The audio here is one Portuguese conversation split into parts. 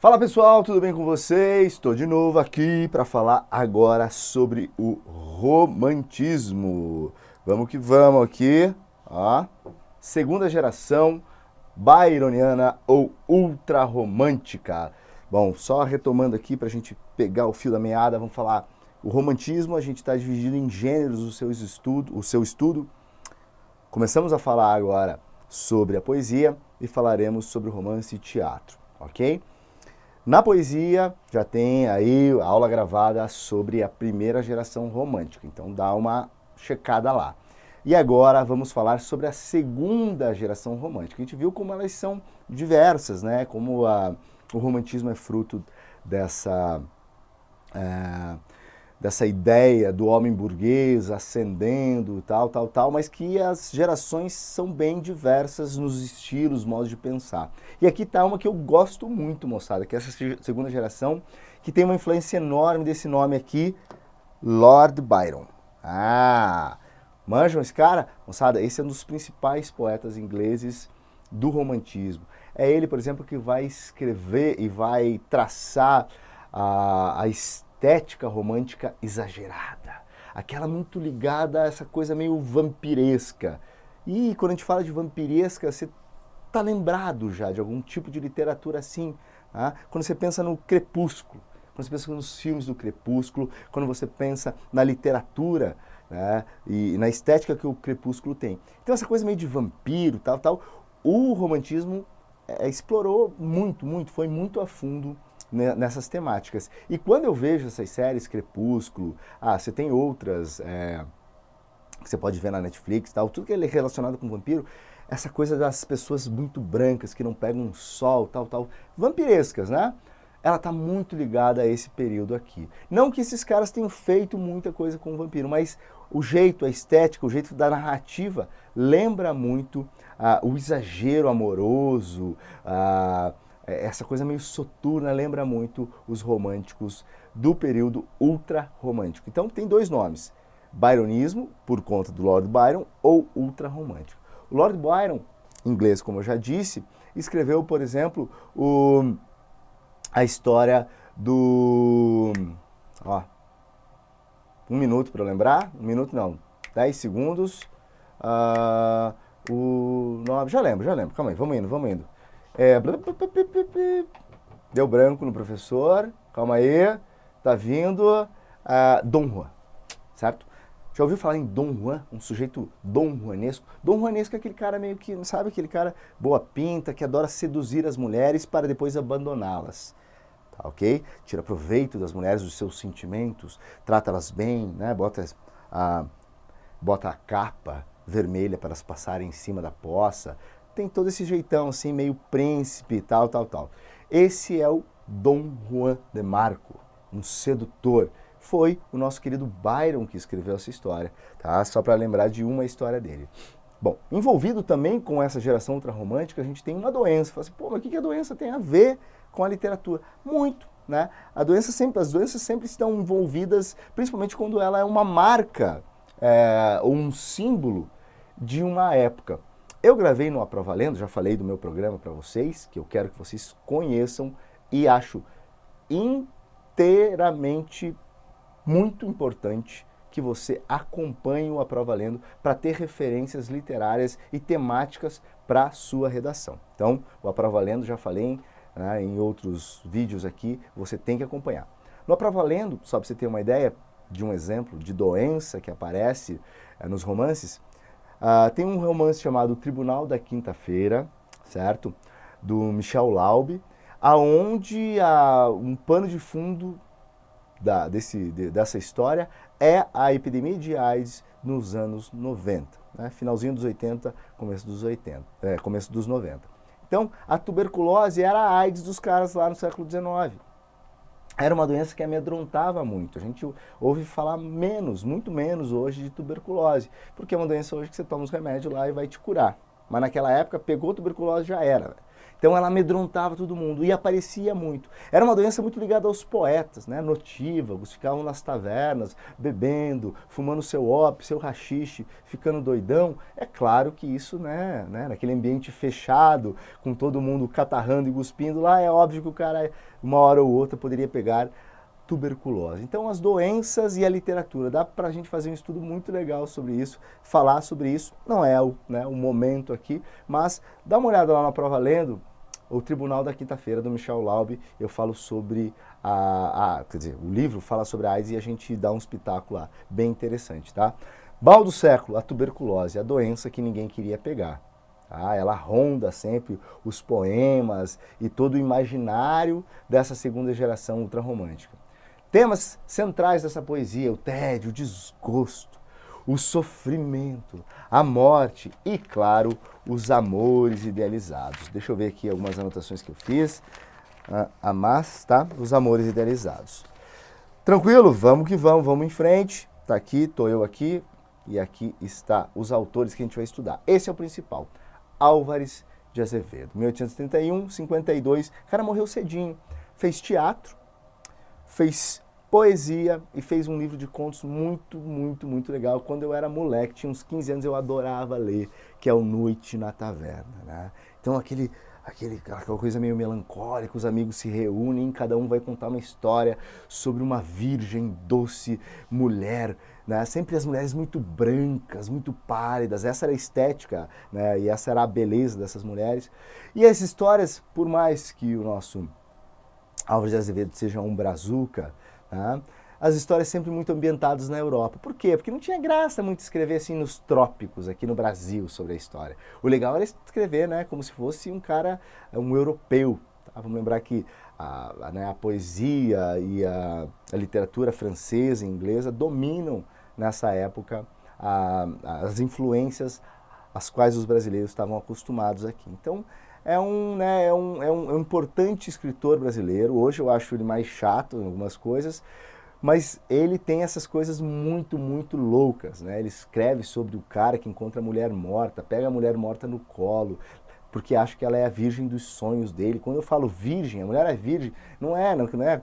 Fala pessoal, tudo bem com vocês? Estou de novo aqui para falar agora sobre o romantismo. Vamos que vamos aqui, ó. Segunda geração byroniana ou ultrarromântica. Bom, só retomando aqui para a gente pegar o fio da meada, vamos falar o romantismo. A gente está dividido em gêneros o seu estudo. Começamos a falar agora sobre a poesia e falaremos sobre o romance e teatro, ok? Na poesia, já tem aí a aula gravada sobre a primeira geração romântica, então dá uma checada lá. E agora vamos falar sobre a segunda geração romântica. A gente viu como elas são diversas, né? Como o romantismo é fruto dessa ideia do homem burguês ascendendo, tal, mas que as gerações são bem diversas nos estilos, modos de pensar. E aqui está uma que eu gosto muito, moçada, que é essa segunda geração, que tem uma influência enorme desse nome aqui, Lord Byron. Manjam esse cara? Moçada, esse é um dos principais poetas ingleses do romantismo. É ele, por exemplo, que vai escrever e vai traçar a estética romântica exagerada, aquela muito ligada a essa coisa meio vampiresca. E quando a gente fala de vampiresca, você está lembrado já de algum tipo de literatura assim, tá? Quando você pensa no Crepúsculo, quando você pensa nos filmes do Crepúsculo, quando você pensa na literatura, né, e na estética que o Crepúsculo tem. Então essa coisa meio de vampiro, tal, o romantismo explorou muito, foi muito a fundo nessas temáticas. E quando eu vejo essas séries, Crepúsculo, você tem outras que você pode ver na Netflix, tal, tudo que é relacionado com vampiro, essa coisa das pessoas muito brancas que não pegam sol, tal, vampirescas, né? Ela está muito ligada a esse período aqui. Não que esses caras tenham feito muita coisa com o vampiro, mas o jeito, a estética, o jeito da narrativa lembra muito o exagero amoroso, essa coisa meio soturna, lembra muito os românticos do período ultra-romântico. Então tem dois nomes, byronismo, por conta do Lord Byron, ou ultra-romântico. O Lord Byron, em inglês, como eu já disse, escreveu, por exemplo, a história do... um minuto para lembrar, 10 segundos. Já lembro, calma aí, vamos indo. Deu branco no professor, calma aí, tá vindo. Dom Juan, certo? Já ouviu falar em Dom Juan, um sujeito Dom Juanesco? Dom Juanesco é aquele cara meio que, sabe, aquele cara boa pinta, que adora seduzir as mulheres para depois abandoná-las. Tá, ok? Tira proveito das mulheres, dos seus sentimentos, trata-las bem, né? Bota a capa vermelha para elas passarem em cima da poça. Tem todo esse jeitão assim, meio príncipe, tal. Esse é o Dom Juan de Marco, um sedutor. Foi o nosso querido Byron que escreveu essa história, tá? Só para lembrar de uma história dele. Bom, envolvido também com essa geração ultrarromântica, a gente tem uma doença. Fala assim, mas o que a doença tem a ver com a literatura? Muito, né? As doenças sempre estão envolvidas, principalmente quando ela é uma marca ou um símbolo de uma época. Eu gravei no Aprova Lendo, já falei do meu programa para vocês, que eu quero que vocês conheçam e acho inteiramente muito importante que você acompanhe o Aprova Lendo para ter referências literárias e temáticas para a sua redação. Então, o Aprova Lendo, já falei em outros vídeos aqui, você tem que acompanhar. No Aprova Lendo, só para você ter uma ideia de um exemplo de doença que aparece nos romances, tem um romance chamado Tribunal da Quinta-feira, certo? Do Michel Laube, aonde um pano de fundo dessa história é a epidemia de AIDS nos anos 90, né? Finalzinho dos 80, começo dos 90. Então, a tuberculose era a AIDS dos caras lá no século XIX. Era uma doença que amedrontava muito. A gente ouve falar muito menos hoje de tuberculose, porque é uma doença hoje que você toma os remédios lá e vai te curar, mas naquela época pegou tuberculose já era, velho. Então ela amedrontava todo mundo e aparecia muito. Era uma doença muito ligada aos poetas, né? Notívagos, ficavam nas tavernas, bebendo, fumando seu ópio, seu haxixe, ficando doidão. É claro que isso, né, naquele ambiente fechado, com todo mundo catarrando e cuspindo lá, é óbvio que o cara, uma hora ou outra, poderia pegar tuberculose. Então as doenças e a literatura, dá pra gente fazer um estudo muito legal sobre isso, falar sobre isso, não é o momento aqui, mas dá uma olhada lá na Prova Lendo, o Tribunal da Quinta-feira, do Michel Laub, eu falo sobre quer dizer, o livro fala sobre a AIDS e a gente dá um espetáculo lá, bem interessante, tá? Mal do século, a tuberculose, a doença que ninguém queria pegar. Ela ronda sempre os poemas e todo o imaginário dessa segunda geração ultrarromântica. Temas centrais dessa poesia, o tédio, o desgosto, o sofrimento, a morte e, claro, os amores idealizados. Deixa eu ver aqui algumas anotações que eu fiz. Tá? Os amores idealizados. Tranquilo? Vamos que vamos, vamos em frente. Tá aqui, tô eu aqui e aqui está os autores que a gente vai estudar. Esse é o principal. Álvares de Azevedo, 1831, 52, o cara morreu cedinho, fez teatro, fez poesia e fez um livro de contos muito legal. Quando eu era moleque, tinha uns 15 anos, eu adorava ler, que é o Noite na Taverna, né? Então aquela coisa meio melancólica, os amigos se reúnem, cada um vai contar uma história sobre uma virgem doce mulher, né? Sempre as mulheres muito brancas, muito pálidas, essa era a estética, né? E essa era a beleza dessas mulheres. E as histórias, por mais que o nosso Álvares de Azevedo seja um brazuca, tá? As histórias sempre muito ambientadas na Europa. Por quê? Porque não tinha graça muito escrever assim nos trópicos, aqui no Brasil, sobre a história. O legal era escrever, né, como se fosse um cara, um europeu. Tá? Vamos lembrar que a poesia e a literatura francesa e inglesa dominam, nessa época, as influências às quais os brasileiros estavam acostumados aqui. Então, é um importante escritor brasileiro. Hoje eu acho ele mais chato em algumas coisas, mas ele tem essas coisas muito loucas, né? Ele escreve sobre o cara que encontra a mulher morta, pega a mulher morta no colo, porque acha que ela é a virgem dos sonhos dele. Quando eu falo virgem, a mulher é virgem, não é,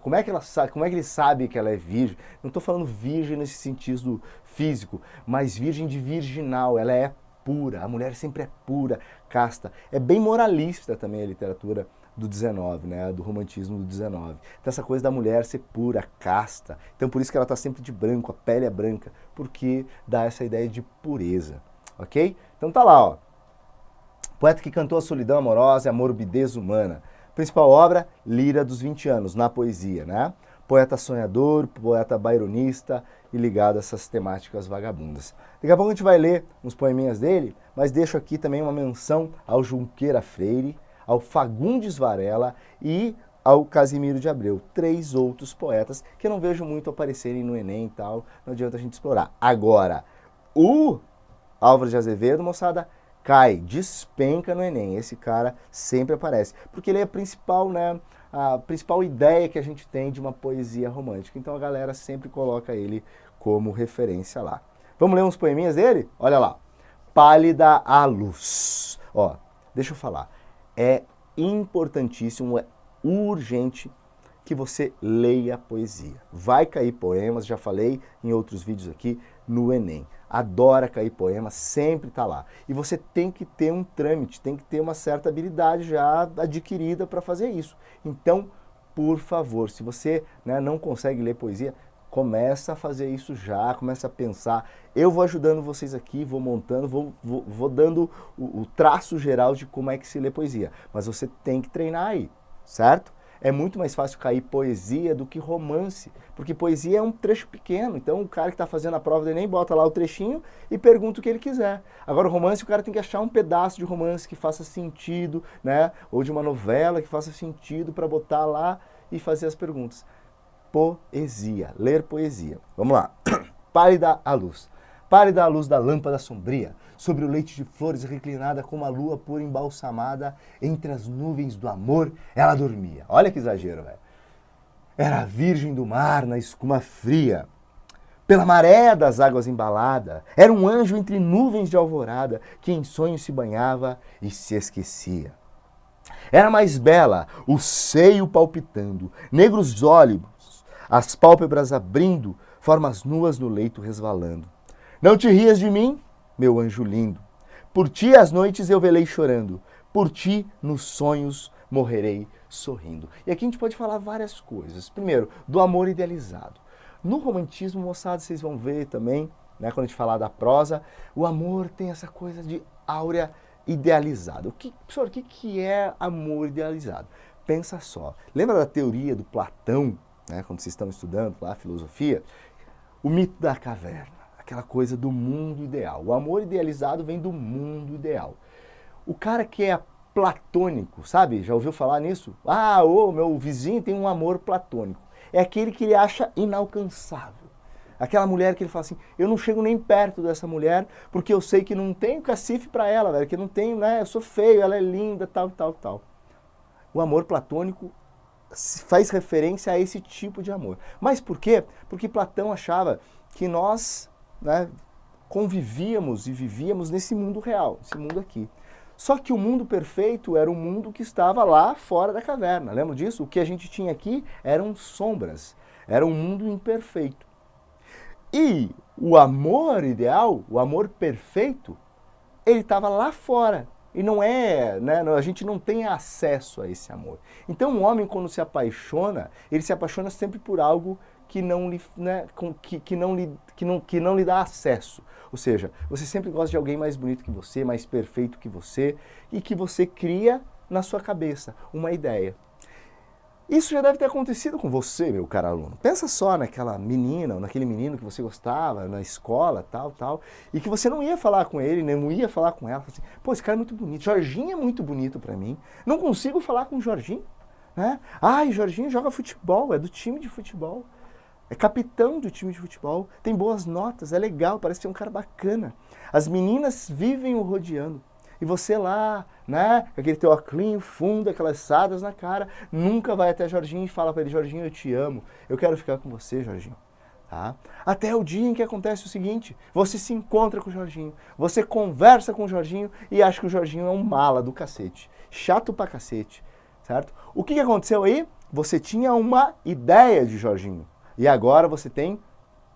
como é que ela sabe, como é que ele sabe que ela é virgem? Não estou falando virgem nesse sentido físico, mas virgem de virginal, ela é pura, a mulher sempre é pura, casta. É bem moralista também a literatura do 19, né, do romantismo do 19. Então essa coisa da mulher ser pura, casta. Então por isso que ela está sempre de branco, a pele é branca, porque dá essa ideia de pureza, ok? Então tá lá, ó. Poeta que cantou a solidão amorosa e a morbidez humana. Principal obra, Lira dos 20 anos, na poesia, né? Poeta sonhador, poeta baironista e ligado a essas temáticas vagabundas. Daqui a pouco a gente vai ler uns poeminhas dele, mas deixo aqui também uma menção ao Junqueira Freire, ao Fagundes Varela e ao Casimiro de Abreu. 3 outros poetas que eu não vejo muito aparecerem no Enem e tal, não adianta a gente explorar. Agora, o Álvares de Azevedo, moçada, cai, despenca no Enem. Esse cara sempre aparece, porque ele é a principal ideia que a gente tem de uma poesia romântica. Então a galera sempre coloca ele como referência lá. Vamos ler uns poeminhas dele? Olha lá. Pálida a luz. Ó, deixa eu falar. É importantíssimo, é urgente que você leia poesia. Vai cair poemas, já falei em outros vídeos aqui, no Enem. Adora cair poemas, sempre está lá. E você tem que ter um trâmite, tem que ter uma certa habilidade já adquirida para fazer isso. Então, por favor, se você não consegue ler poesia, começa a fazer isso já, começa a pensar. Eu vou ajudando vocês aqui, vou montando, vou dando o traço geral de como é que se lê poesia. Mas você tem que treinar aí, certo? É muito mais fácil cair poesia do que romance, porque poesia é um trecho pequeno, então o cara que está fazendo a prova do Enem bota lá o trechinho e pergunta o que ele quiser. Agora o romance, o cara tem que achar um pedaço de romance que faça sentido, né? Ou de uma novela que faça sentido para botar lá e fazer as perguntas. Poesia, ler poesia. Vamos lá. Pálida a luz. Pálida a luz da lâmpada sombria, sobre o leite de flores reclinada como a lua pura embalsamada, entre as nuvens do amor, ela dormia. Olha que exagero, velho. Era a virgem do mar na escuma fria. pela maré das águas embalada, era um anjo entre nuvens de alvorada, que em sonhos se banhava e se esquecia. Era mais bela, o seio palpitando, negros olhos, as pálpebras abrindo, formas nuas no leito resvalando. Não te rias de mim, meu anjo lindo, por ti as noites eu velei chorando, por ti nos sonhos morrerei sorrindo. E aqui a gente pode falar várias coisas. Primeiro, do amor idealizado. No romantismo, moçada, vocês vão ver também, né, quando a gente falar da prosa, o amor tem essa coisa de áurea idealizada. Professor, o que é amor idealizado? Pensa só. Lembra da teoria do Platão, né, quando vocês estão estudando lá a filosofia? O mito da caverna, aquela coisa do mundo ideal. O amor idealizado vem do mundo ideal. O cara que é platônico, sabe? Já ouviu falar nisso? Ah, meu vizinho tem um amor platônico. É aquele que ele acha inalcançável. Aquela mulher que ele fala assim, eu não chego nem perto dessa mulher, porque eu sei que não tenho cacife para ela, velho, que não tenho, né, eu sou feio, ela é linda, tal, tal, tal. O amor platônico faz referência a esse tipo de amor. Mas por quê? Porque Platão achava que nós, né, convivíamos e vivíamos nesse mundo real, esse mundo aqui. Só que o mundo perfeito era o mundo que estava lá fora da caverna. Lembra disso? O que a gente tinha aqui eram sombras. Era um mundo imperfeito. E o amor ideal, o amor perfeito, ele estava lá fora. E não é, né, a gente não tem acesso a esse amor. Então o homem, quando se apaixona, ele se apaixona sempre por algo que não lhe, né, que não lhe dá acesso. Ou seja, você sempre gosta de alguém mais bonito que você, mais perfeito que você, e que você cria na sua cabeça uma ideia. Isso já deve ter acontecido com você, meu caro aluno. Pensa só naquela menina ou naquele menino que você gostava na escola, tal, tal, e que você não ia falar com ele, nem não ia falar com ela. Assim, pô, esse cara é muito bonito, Jorginho é muito bonito pra mim, não consigo falar com o Jorginho, né? Ai, Jorginho joga futebol, é do time de futebol. É capitão do time de futebol, tem boas notas, é legal, parece ser um cara bacana. As meninas vivem o rodeando. E você lá, né, com aquele teu óculos fundo, aquelas sadas na cara, nunca vai até Jorginho e fala para ele, Jorginho, eu te amo, eu quero ficar com você, Jorginho. Tá? Até o dia em que acontece o seguinte, você se encontra com o Jorginho, você conversa com o Jorginho e acha que o Jorginho é um mala do cacete, chato pra cacete, certo? O que aconteceu aí? Você tinha uma ideia de Jorginho. E agora você tem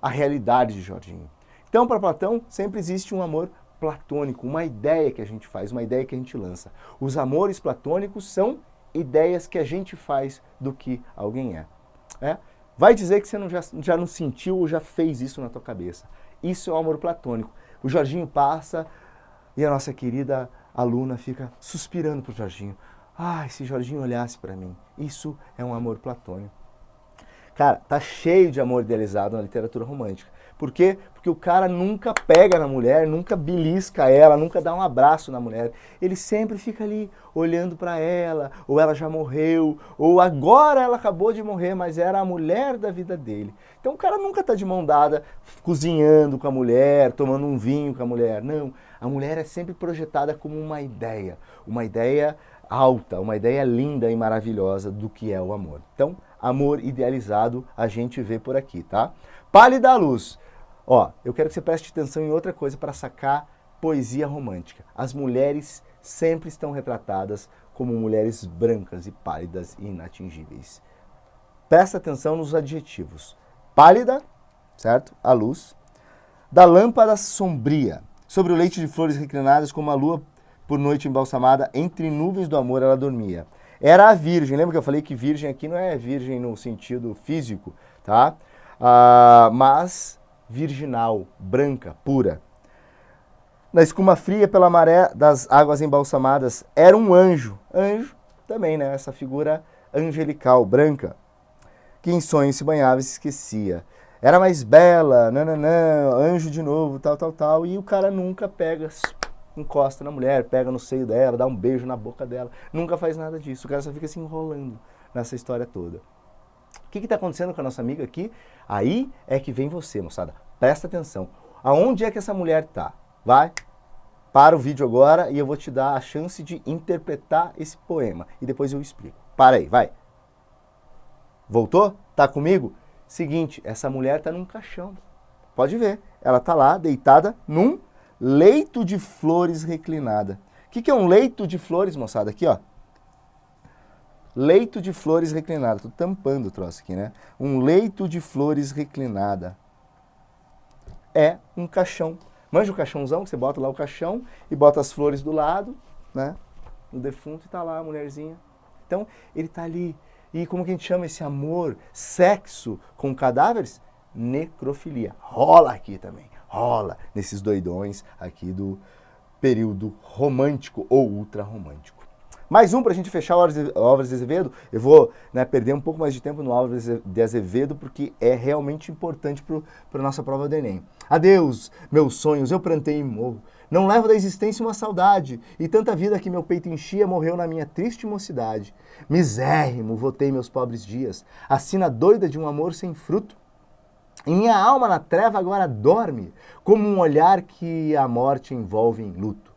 a realidade de Jorginho. Então, para Platão, sempre existe um amor platônico, uma ideia que a gente faz, uma ideia que a gente lança. Os amores platônicos são ideias que a gente faz do que alguém é. Vai dizer que você já não sentiu ou já fez isso na tua cabeça. Isso é o amor platônico. O Jorginho passa e a nossa querida aluna fica suspirando pro Jorginho. Ah, se Jorginho olhasse para mim. Isso é um amor platônico. Cara, tá cheio de amor idealizado na literatura romântica. Por quê? Porque o cara nunca pega na mulher, nunca belisca ela, nunca dá um abraço na mulher. Ele sempre fica ali olhando para ela, ou ela já morreu, ou agora ela acabou de morrer, mas era a mulher da vida dele. Então o cara nunca tá de mão dada, cozinhando com a mulher, tomando um vinho com a mulher. Não, a mulher é sempre projetada como uma ideia alta, uma ideia linda e maravilhosa do que é o amor. Então, amor idealizado a gente vê por aqui, tá? Pálida luz. Ó, eu quero que você preste atenção em outra coisa para sacar poesia romântica. As mulheres sempre estão retratadas como mulheres brancas e pálidas e inatingíveis. Presta atenção nos adjetivos. Pálida, certo? A luz. Da lâmpada sombria, sobre o leite de flores reclinadas como a lua por noite embalsamada, entre nuvens do amor ela dormia. Era a virgem, lembra que eu falei que virgem aqui não é virgem no sentido físico, tá? Mas virginal, branca, pura. Na escuma fria pela maré das águas embalsamadas, era um anjo. Anjo também, né? Essa figura angelical, branca, que em sonhos se banhava e se esquecia. Era mais bela, nananã, anjo de novo, tal, tal, tal. E o cara nunca pega, encosta na mulher, pega no seio dela, dá um beijo na boca dela. Nunca faz nada disso. O cara só fica se enrolando nessa história toda. O que está acontecendo com a nossa amiga aqui? Aí é que vem você, moçada. Presta atenção. Aonde é que essa mulher está? Vai, para o vídeo agora e eu vou te dar a chance de interpretar esse poema. E depois eu explico. Para aí, vai. Voltou? Tá comigo? Seguinte, essa mulher está num caixão. pode ver, ela está lá deitada num leito de flores reclinada. O que é um leito de flores, moçada? Aqui, ó. Leito de flores reclinada. Estou tampando o troço aqui, né? Um leito de flores reclinada. É um caixão. Manja o caixãozão, que você bota lá o caixão e bota as flores do lado, né? No defunto e tá lá a mulherzinha. Então, ele tá ali. E como que a gente chama esse amor, sexo com cadáveres? Necrofilia. Rola aqui também. Rola nesses doidões aqui do período romântico ou ultra-romântico. Mais um para a gente fechar o Álvares de Azevedo. Eu vou, né, perder um pouco mais de tempo no Álvares de Azevedo, porque é realmente importante para a nossa prova do Enem. Adeus, meus sonhos, eu plantei e morro. Não levo da existência uma saudade, e tanta vida que meu peito enchia morreu na minha triste mocidade. Misérrimo, votei meus pobres dias, a sina doida de um amor sem fruto. E minha alma na treva agora dorme, como um olhar que a morte envolve em luto.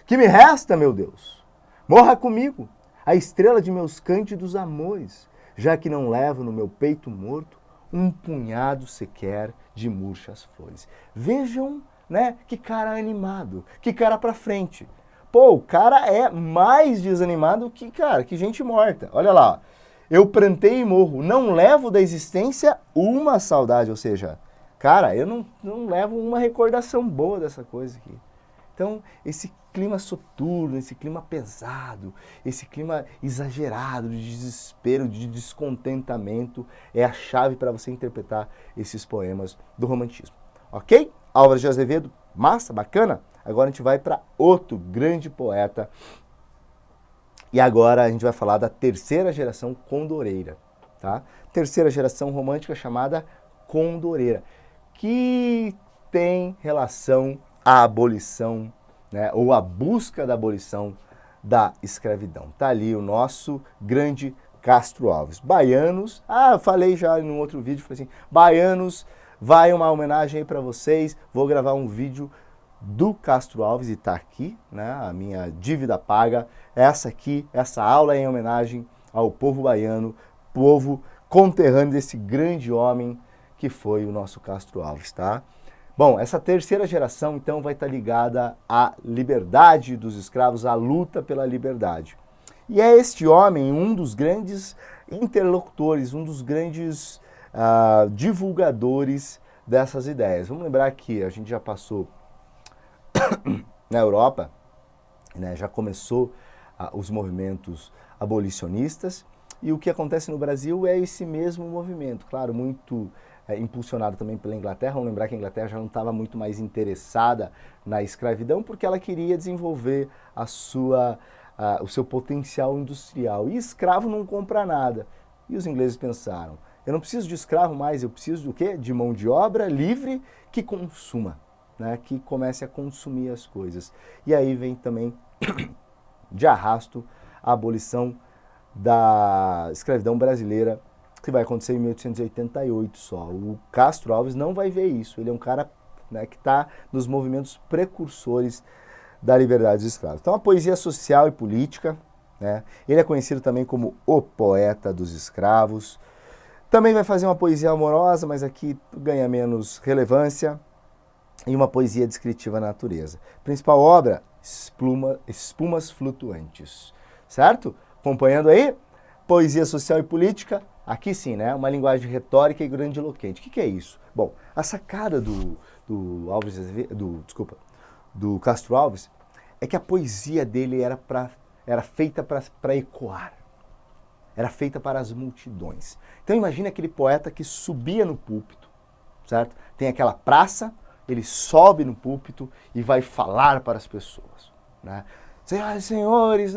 Que me resta, meu Deus? Morra comigo, a estrela de meus cândidos amores, já que não levo no meu peito morto um punhado sequer de murchas flores. Vejam, né, que cara animado, que cara pra frente. Pô, o cara é mais desanimado que, cara, que gente morta. Olha lá, eu plantei e morro, não levo da existência uma saudade, ou seja, cara, eu não levo uma recordação boa dessa coisa aqui. Então, esse clima soturno, esse clima pesado, esse clima exagerado de desespero, de descontentamento, é a chave para você interpretar esses poemas do romantismo. Ok? Álvares de Azevedo, massa, bacana? Agora a gente vai para outro grande poeta. E agora a gente vai falar da terceira geração condoreira, tá? Terceira geração romântica chamada condoreira, que tem relação à abolição, né, ou a busca da abolição da escravidão. Tá ali o nosso grande Castro Alves. Baianos, eu falei já em um outro vídeo, falei assim, Baianos, vai uma homenagem aí para vocês, vou gravar um vídeo do Castro Alves e tá aqui, né, a minha dívida paga, essa aula é em homenagem ao povo baiano, povo conterrâneo desse grande homem que foi o nosso Castro Alves, tá? Bom, essa terceira geração, então, vai estar ligada à liberdade dos escravos, à luta pela liberdade. E é este homem um dos grandes interlocutores, um dos grandes divulgadores dessas ideias. Vamos lembrar que a gente já passou na Europa, né, já começou os movimentos abolicionistas, e o que acontece no Brasil é esse mesmo movimento, claro, muito impulsionado também pela Inglaterra. Vamos lembrar que a Inglaterra já não estava muito mais interessada na escravidão porque ela queria desenvolver o seu potencial industrial. E escravo não compra nada. E os ingleses pensaram, eu não preciso de escravo mais, eu preciso do quê? De mão de obra livre que consuma, né? Que comece a consumir as coisas. E aí vem também, de arrasto, a abolição da escravidão brasileira, que vai acontecer em 1888 só. O Castro Alves não vai ver isso. Ele é um cara, né, que está nos movimentos precursores da liberdade dos escravos. Então, a poesia social e política, né, ele é conhecido também como o poeta dos escravos. Também vai fazer uma poesia amorosa, mas aqui ganha menos relevância. E uma poesia descritiva da natureza. Principal obra, Espumas Flutuantes. Certo? Acompanhando aí? Poesia social e política. Aqui sim, né? Uma linguagem retórica e grandiloquente. O que é isso? Bom, a sacada do Castro Alves é que a poesia dele era feita para ecoar. Era feita para as multidões. Então imagine aquele poeta que subia no púlpito, certo? Tem aquela praça, ele sobe no púlpito e vai falar para as pessoas, né? Senhoras e senhores,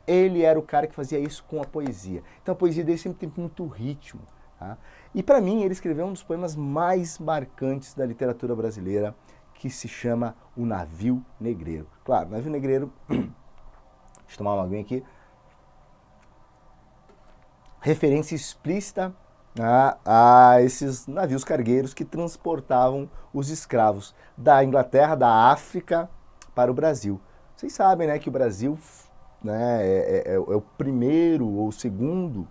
ele era o cara que fazia isso com a poesia. Então a poesia dele sempre tem muito ritmo. Tá? E para mim ele escreveu um dos poemas mais marcantes da literatura brasileira, que se chama O Navio Negreiro. Claro, Navio Negreiro, deixa eu tomar uma aguinha aqui, referência explícita a esses navios cargueiros que transportavam os escravos da Inglaterra, da África para o Brasil. Vocês sabem, né, que o Brasil, né, é o primeiro ou o segundo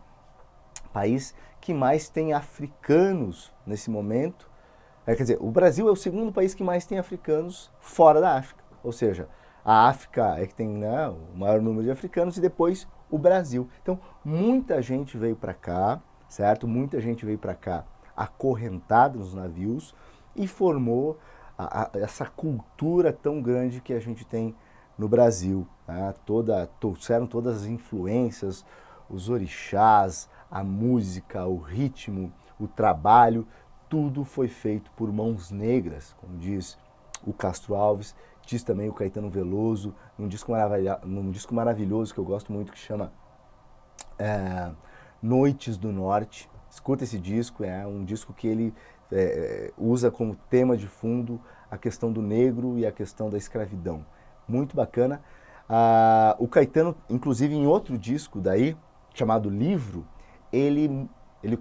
país que mais tem africanos nesse momento, quer dizer, o Brasil é o segundo país que mais tem africanos fora da África. Ou seja, a África é que tem, né, o maior número de africanos e depois o Brasil. Então, muita gente veio para cá, certo? Muita gente veio para cá acorrentada nos navios e formou essa cultura tão grande que a gente tem no Brasil. Né? Trouxeram todas as influências, os orixás, a música, o ritmo, o trabalho, tudo foi feito por mãos negras, como diz o Castro Alves, diz também o Caetano Veloso, num disco maravilhoso que eu gosto muito, que chama Noites do Norte. Escuta esse disco, é um disco que ele usa como tema de fundo a questão do negro e a questão da escravidão. Muito bacana. O Caetano, inclusive em outro disco daí, chamado Livro, ele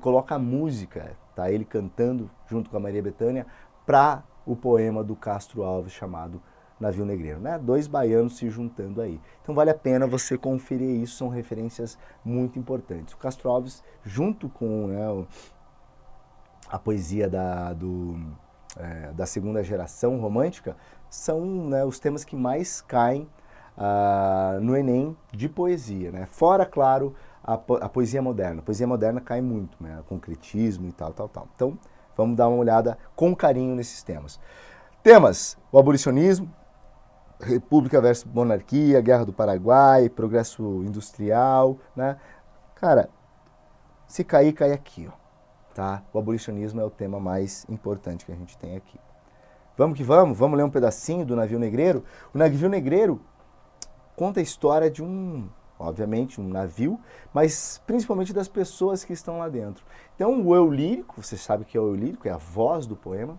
coloca a música, tá? Ele cantando junto com a Maria Bethânia para o poema do Castro Alves chamado Navio Negreiro, né? Dois baianos se juntando aí. Então vale a pena você conferir isso, são referências muito importantes. O Castro Alves, junto com, né, a poesia da segunda geração romântica, são, né, os temas que mais caem no Enem de poesia, né? Fora, claro, a poesia moderna. A poesia moderna cai muito, né? Concretismo e tal. Então, vamos dar uma olhada com carinho nesses temas. Temas: o abolicionismo, República versus monarquia, Guerra do Paraguai, progresso industrial, né? Cara, se cair, cai aqui, ó, tá? O abolicionismo é o tema mais importante que a gente tem aqui. Vamos que vamos ler um pedacinho do Navio Negreiro. O Navio Negreiro conta a história de obviamente, um navio, mas principalmente das pessoas que estão lá dentro. Então, o eu lírico, você sabe que é o eu lírico, é a voz do poema,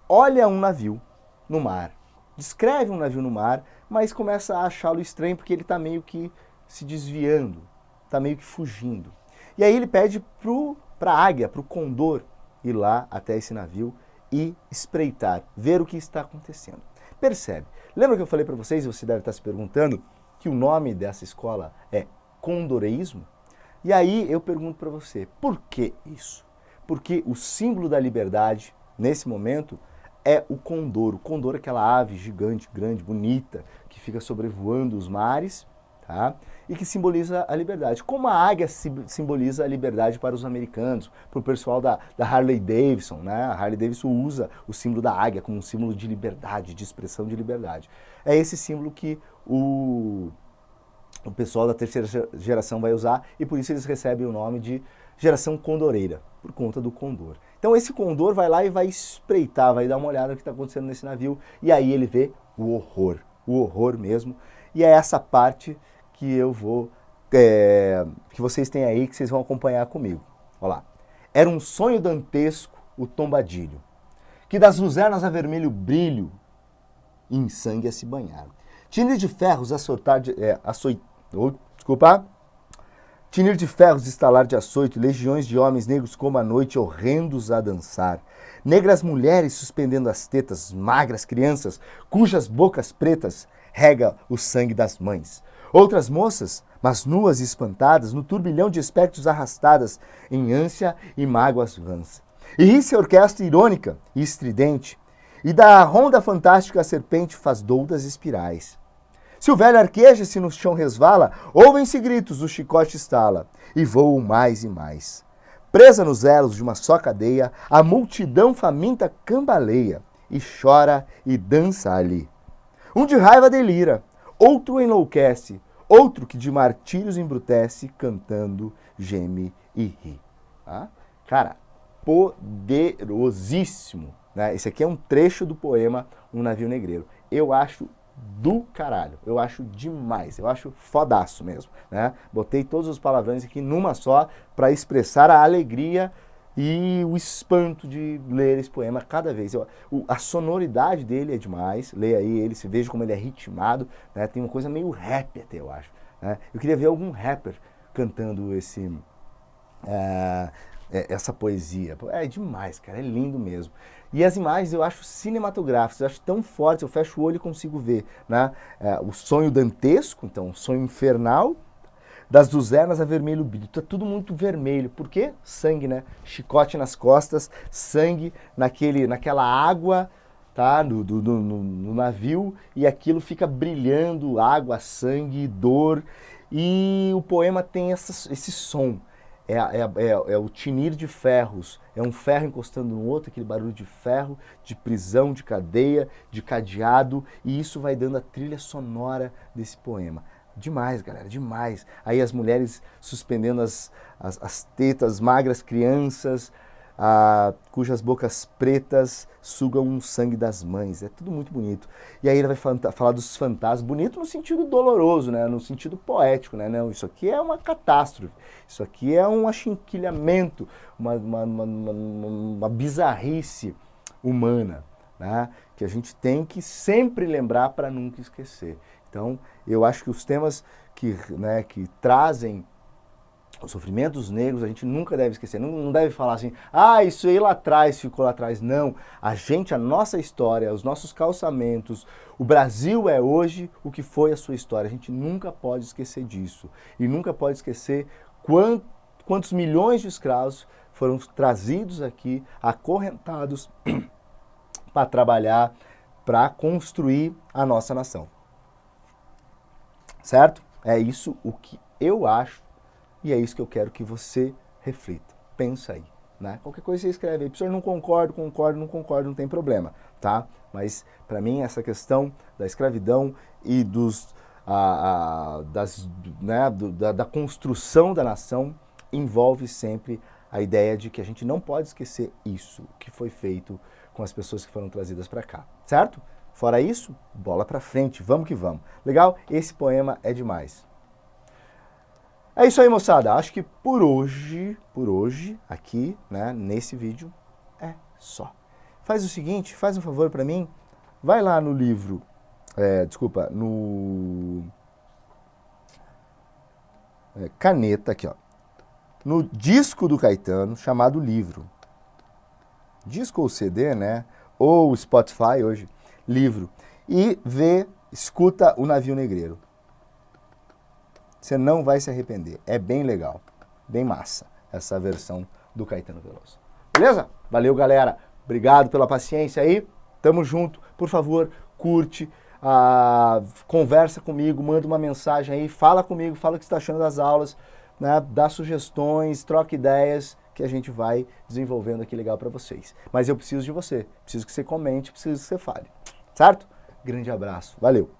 olha um navio no mar, descreve um navio no mar, mas começa a achá-lo estranho porque ele está meio que se desviando, está meio que fugindo. E aí ele pede para a águia, para o condor, ir lá até esse navio e espreitar, ver o que está acontecendo. Percebe? Lembra que eu falei para vocês, você deve estar se perguntando, que o nome dessa escola é condoreísmo? E aí eu pergunto para você, por que isso? Porque o símbolo da liberdade, nesse momento, é o condor. O condor é aquela ave gigante, grande, bonita, que fica sobrevoando os mares, tá? E que simboliza a liberdade. Como a águia simboliza a liberdade para os americanos, para o pessoal da Harley Davidson, né? A Harley Davidson usa o símbolo da águia como um símbolo de liberdade, de expressão de liberdade. É esse símbolo que o pessoal da terceira geração vai usar e por isso eles recebem o nome de geração condoreira, por conta do condor. Então esse condor vai lá e vai espreitar, vai dar uma olhada no que está acontecendo nesse navio e aí ele vê o horror mesmo. E é essa parte que eu vou, que vocês têm aí, que vocês vão acompanhar comigo. Olha lá. Era um sonho dantesco o tombadilho, que das luzernas a vermelho brilho, em sangue a se banhar. Tinir de ferros tinir de ferros estalar de açoito, legiões de homens negros como a noite, horrendos a dançar. Negras mulheres suspendendo as tetas, magras crianças, cujas bocas pretas rega o sangue das mães. Outras moças, mas nuas e espantadas, no turbilhão de espectros arrastadas, em ânsia e mágoas vãs. E ri-se a orquestra irônica e estridente, e da ronda fantástica a serpente faz doudas espirais. Se o velho arqueja, se no chão resvala, ouvem-se gritos, o chicote estala, e voam mais e mais. Presa nos elos de uma só cadeia, a multidão faminta cambaleia, e chora e dança ali. Um de raiva delira, outro enlouquece, outro que de martírios embrutece, cantando, geme e ri. Ah? Cara, poderosíssimo. Né? Esse aqui é um trecho do poema Um Navio Negreiro. Eu acho do caralho, eu acho demais, eu acho fodaço mesmo, né? Botei todos os palavrões aqui numa só para expressar a alegria e o espanto de ler esse poema cada vez. A sonoridade dele é demais, leia aí ele, se veja como ele é ritmado, né? Tem uma coisa meio rap até, eu acho. Né? Eu queria ver algum rapper cantando essa poesia. É demais, cara, é lindo mesmo. E as imagens eu acho cinematográficas, eu acho tão fortes, eu fecho o olho e consigo ver, né? O sonho dantesco, então, o sonho infernal, das luzernas a vermelho brilho. Tá tudo muito vermelho. Por quê? Sangue, né? Chicote nas costas, sangue naquela água, tá? No navio, e aquilo fica brilhando, água, sangue, dor. E o poema tem esse som. É o tinir de ferros, é um ferro encostando no outro, aquele barulho de ferro, de prisão, de cadeia, de cadeado, e isso vai dando a trilha sonora desse poema. Demais, galera, demais. Aí as mulheres suspendendo as tetas, magras crianças, cujas bocas pretas sugam o sangue das mães. É tudo muito bonito. E aí ele vai falar dos fantasmas, bonito no sentido doloroso, né? No sentido poético, né? Não, isso aqui é uma catástrofe, isso aqui é um achinquilhamento, uma bizarrice humana, né? Que a gente tem que sempre lembrar para nunca esquecer. Então, eu acho que os temas que trazem os sofrimentos negros, a gente nunca deve esquecer, não deve falar assim, isso aí lá atrás, ficou lá atrás. Não, a nossa história, os nossos calçamentos, o Brasil é hoje o que foi a sua história. A gente nunca pode esquecer disso. E nunca pode esquecer quantos milhões de escravos foram trazidos aqui, acorrentados, para trabalhar, para construir a nossa nação. Certo? É isso o que eu acho. E é isso que eu quero que você reflita. Pensa aí, né? Qualquer coisa você escreve aí. Professor, não concordo, não tem problema, tá? Mas, para mim, essa questão da escravidão e da construção da nação envolve sempre a ideia de que a gente não pode esquecer isso, que foi feito com as pessoas que foram trazidas para cá, certo? Fora isso, bola para frente, vamos que vamos. Legal? Esse poema é demais. É isso aí, moçada. Acho que por hoje, aqui, né, nesse vídeo, é só. Faz o seguinte, faz um favor para mim, vai lá no livro, caneta aqui, ó, no disco do Caetano, chamado Livro. Disco ou CD, né, ou Spotify hoje, Livro. E escuta o Navio Negreiro. Você não vai se arrepender. É bem legal, bem massa, essa versão do Caetano Veloso. Beleza? Valeu, galera. Obrigado pela paciência aí. Tamo junto. Por favor, curte, conversa comigo, manda uma mensagem aí, fala comigo, fala o que você está achando das aulas, né? Dá sugestões, troca ideias, que a gente vai desenvolvendo aqui legal para vocês. Mas eu preciso de você. Preciso que você comente, preciso que você fale. Certo? Grande abraço. Valeu.